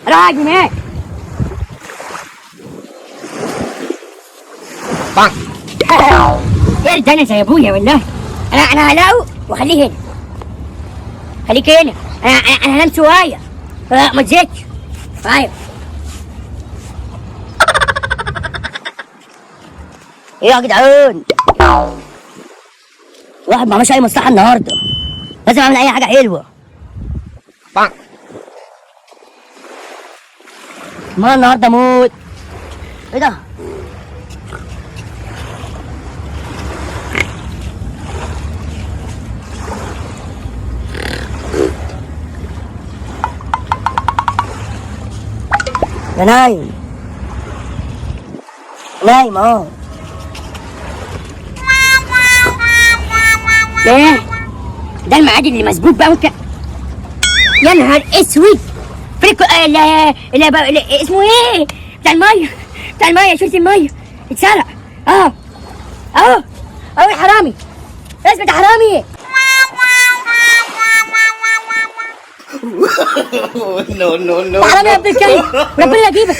راجل هناك. يا ده انا زي ابويا والله. انا هلاقه واخليه هنا. خليك هنا. انا هنام شويه. ما تزيدش. ايوه. ايه يا جدعان؟ الواحد ما عملش اي مصلحه النهارده. لازم اعمل اي حاجه حلوه. ما النهارده موت. ايه ده؟ ده نايم. نايم اهو. ايه؟ ده الميعاد اللي مسبوق بقى وانت. يا نهار اسود. فريكو لا اسمه ايه؟ بتاع الميه. بتاع الميه، شفت الميه اتسرق. اه اهو. اهو يا حرامي. اثبت يا حرامي. no. حرامي يا ابن الكلب. ربنا يجيبك.